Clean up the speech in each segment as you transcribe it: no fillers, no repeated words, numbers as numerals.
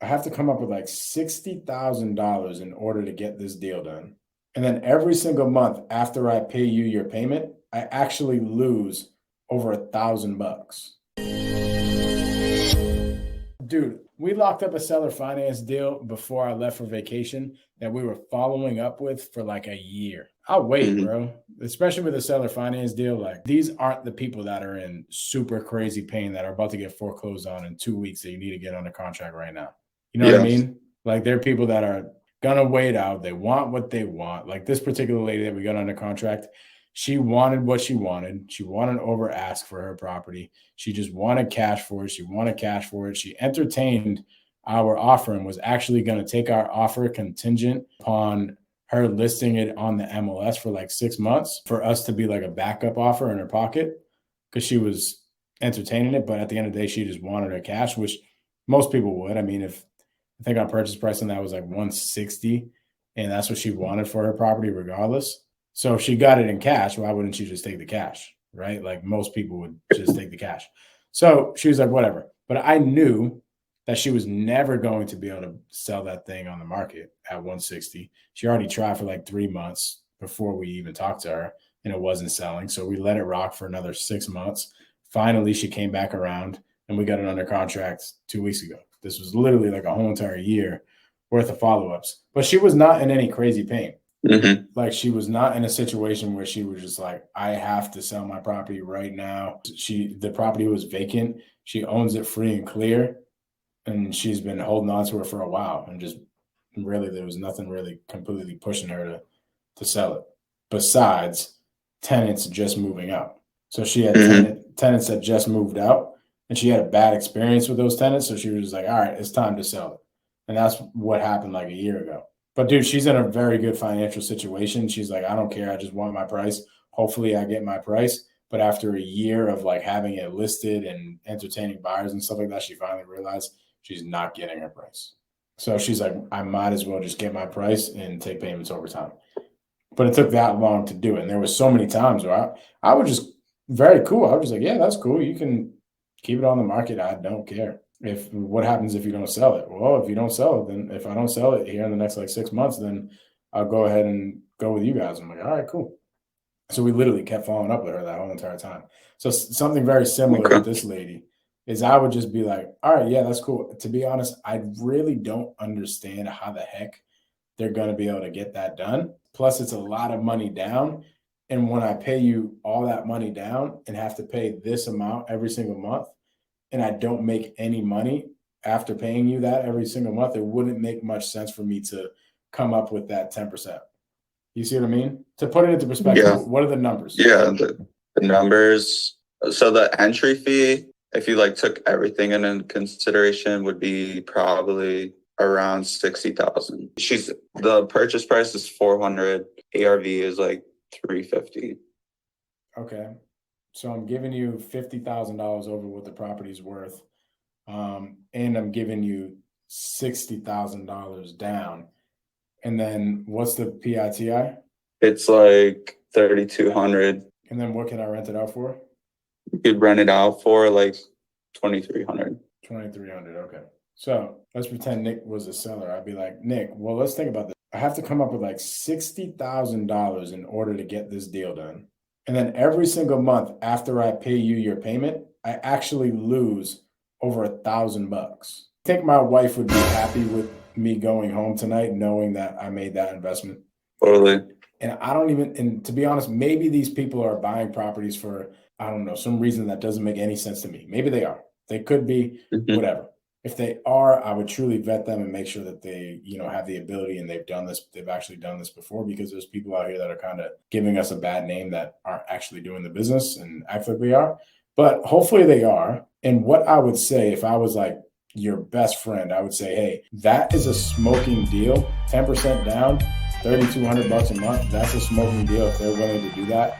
I have to come up with like $60,000 in order to get this deal done. And then every single month after I pay you your payment, I actually lose over $1,000. Dude, we locked up a seller finance deal before I left for vacation that we were following up with for like a year. I'll wait, Hmm. bro. Especially with a seller finance deal. Like, these aren't the people that are in super crazy pain that are about to get foreclosed on in 2 weeks that you need to get under contract right now. You know what I Yeah. mean? Like, they're people that are gonna wait out. They want what they want. Like this particular lady that we got under contract, she wanted what she wanted. She wanted to over ask for her property. She just wanted cash for it. She wanted cash for it. She entertained our offer and was actually going to take our offer contingent upon her listing it on the MLS for like 6 months for us to be like a backup offer in her pocket because she was entertaining it. But at the end of the day, she just wanted her cash, which most people would. I mean, if I think our purchase price on that was like 160 and that's what she wanted for her property regardless. So if she got it in cash, why wouldn't she just take the cash? Right? Like most people would just take the cash. So she was like, whatever. But I knew that she was never going to be able to sell that thing on the market at 160. She already tried for like 3 months before we even talked to her and it wasn't selling. So we let it rock for another 6 months. Finally, she came back around and we got it under contract 2 weeks ago. This was literally like a whole entire year worth of follow ups. But she was not in any crazy pain. Hmm. Like she was not in a situation where she was just like, I have to sell my property right now. The property was vacant. She owns it free and clear. And she's been holding on to it for a while. And just really there was nothing really completely pushing her to sell it. Besides tenants just moving out. So she had Hmm. tenants that just moved out and she had a bad experience with those tenants. So she was like, all right, it's time to sell it. And that's what happened like a year ago. But dude, she's in a very good financial situation. She's like, I don't care. I just want my price. Hopefully I get my price. But after a year of like having it listed and entertaining buyers and stuff like that, she finally realized she's not getting her price. So she's like, I might as well just get my price and take payments over time. But it took that long to do it. And there was so many times where I was just very cool. I was just like, yeah, that's cool. You can keep it on the market. I don't care. If what happens if you don't sell it? Well, if you don't sell it, then if I don't sell it here in the next like 6 months, then I'll go ahead and go with you guys. I'm like, all right, cool. So we literally kept following up with her that whole entire time. So something very similar with Okay. this lady is I would just be like, all right, yeah, that's cool. To be honest, I really don't understand how the heck they're going to be able to get that done. Plus, it's a lot of money down. And when I pay you all that money down and have to pay this amount every single month, and I don't make any money after paying you that every single month, it wouldn't make much sense for me to come up with that 10%. You see what I mean? To put it into perspective, Yeah. what are the numbers? Yeah. The numbers. So the entry fee, if you like took everything into consideration, would be probably around 60,000. The purchase price is 400. ARV is like 350. Okay. So I'm giving you $50,000 over what the property's worth. And I'm giving you $60,000 down. And then what's the PITI? It's like 3,200. And then what can I rent it out for? You could rent it out for like 2,300. 2,300. Okay. So let's pretend Nick was a seller. I'd be like, Nick, well, let's think about this. I have to come up with like $60,000 in order to get this deal done. And then every single month after I pay you your payment, I actually lose over $1,000. I think my wife would be happy with me going home tonight knowing that I made that investment. Totally. And I don't even, and to be honest, maybe these people are buying properties for, I don't know, some reason that doesn't make any sense to me. Maybe they are. They could be, Hmm. whatever. If they are, I would truly vet them and make sure that they, have the ability and they've done this, they've actually done this before because there's people out here that are kind of giving us a bad name that aren't actually doing the business and act like they are. But hopefully they are. And what I would say if I was like your best friend, I would say, hey, that is a smoking deal, 10% down, $3,200 a month. That's a smoking deal. If they're willing to do that,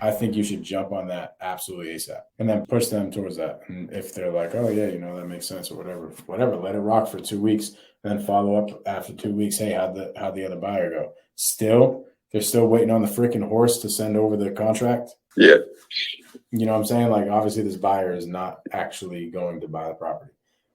I think you should jump on that absolutely ASAP and then push them towards that. And if they're like, oh yeah, that makes sense or whatever, let it rock for 2 weeks and then follow up after 2 weeks. Hey, how'd the other buyer go? They're still waiting on the freaking horse to send over the contract. Yeah. You know what I'm saying? Like obviously this buyer is not actually going to buy the property.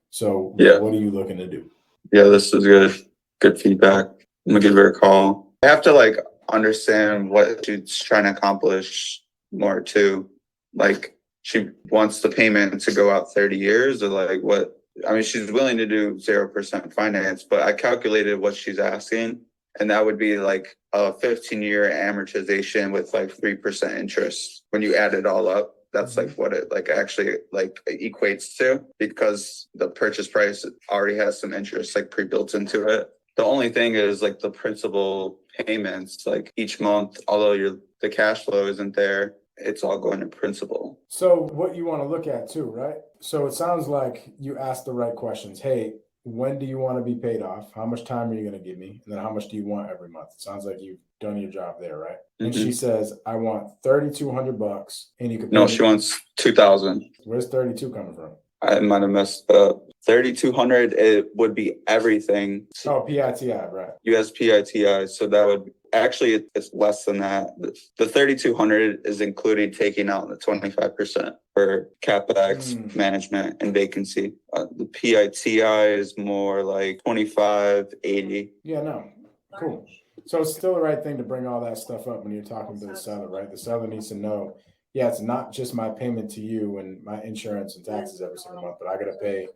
So Yeah. what are you looking to do? Yeah, this is good. Good feedback. I'm gonna give her a call. I have to like understand what she's trying to accomplish more too. Like she wants the payment to go out 30 years or like what? I mean, she's willing to do 0% finance, but I calculated what she's asking, and that would be like a 15-year amortization with like 3% interest when you add it all up. That's like what it like actually like equates to, because the purchase price already has some interest like pre-built into it. The only thing is like the principal payments, like each month, although the cash flow isn't there, it's all going to principal. So what you want to look at too, right? So it sounds like you asked the right questions. Hey, when do you want to be paid off? How much time are you going to give me? And then how much do you want every month? It sounds like you've done your job there, right? And she says, I want $3,200 and you can pay No, me. she wants 2,000. Where's 32 coming from? I might have messed up. 3,200, it would be everything. Oh, PITI, right. USPITI. So that would actually, it's less than that. The 3,200 is including taking out the 25% for CapEx management and vacancy. The PITI is more like 2580. Yeah, no. Cool. So it's still the right thing to bring all that stuff up when you're talking to the seller, right? The seller needs to know, yeah, it's not just my payment to you and my insurance and taxes every single month, but I got to pay,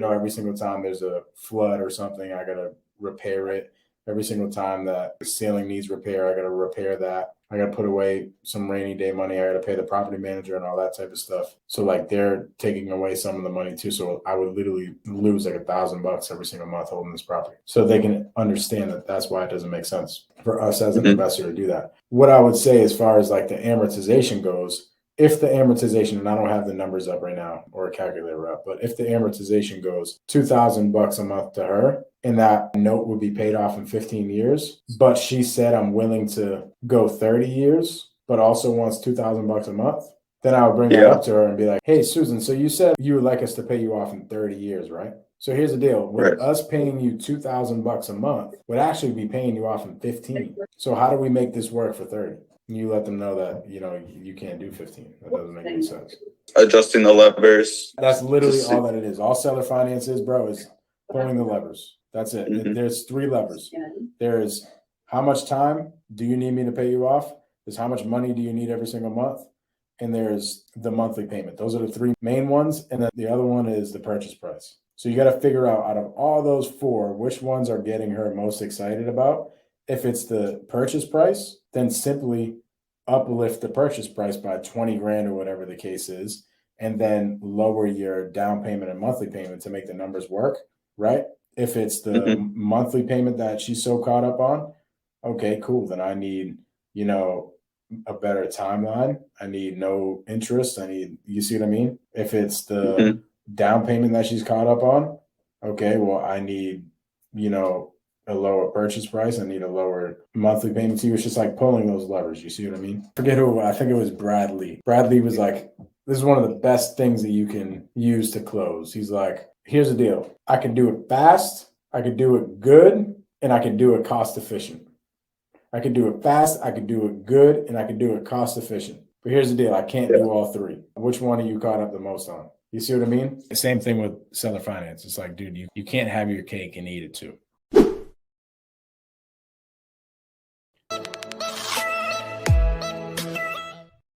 every single time there's a flood or something, I got to repair it. Every single time that the ceiling needs repair, I got to repair that. I got to put away some rainy day money. I got to pay the property manager and all that type of stuff. So like they're taking away some of the money too. So I would literally lose like $1,000 every single month holding this property. So they can understand that that's why it doesn't make sense for us as an investor to do that. What I would say as far as like the amortization goes, if the amortization, and I don't have the numbers up right now or a calculator up, but if the amortization goes $2,000 a month to her, and that note would be paid off in 15 years, but she said I'm willing to go 30 years, but also wants $2,000 a month, then I would bring that up to her and be like, hey, Susan, so you said you would like us to pay you off in 30 years, right? So here's the deal. With us paying you $2,000 a month, would actually be paying you off in 15. So how do we make this work for 30? You let them know that, you can't do 15. That doesn't make any sense. Adjusting the levers. That's literally all that it is. All seller finance is, bro, is pulling the levers. That's it. There's 3 levers. There's how much time do you need me to pay you off? There's how much money do you need every single month? And there's the monthly payment. Those are the 3 main ones. And then the other one is the purchase price. So you got to figure out of all those 4, which ones are getting her most excited about. If it's the purchase price, then simply uplift the purchase price by 20 grand or whatever the case is, and then lower your down payment and monthly payment to make the numbers work, right? If it's the monthly payment that she's so caught up on, okay, cool. Then I need, a better timeline. I need no interest. You see what I mean? If it's the down payment that she's caught up on, okay, well, I need, a lower purchase price. I need a lower monthly payment to you. It's just like pulling those levers. You see what I mean? Forget who, I think it was Bradley. Bradley was like, this is one of the best things that you can use to close. He's like, here's the deal. I can do it fast. I can do it good, and I can do it cost efficient. I can do it fast, I can do it good, and I can do it cost efficient. But here's the deal. I can't do all 3. Which one are you caught up the most on? You see what I mean? The same thing with seller finance. It's like, dude, you can't have your cake and eat it too.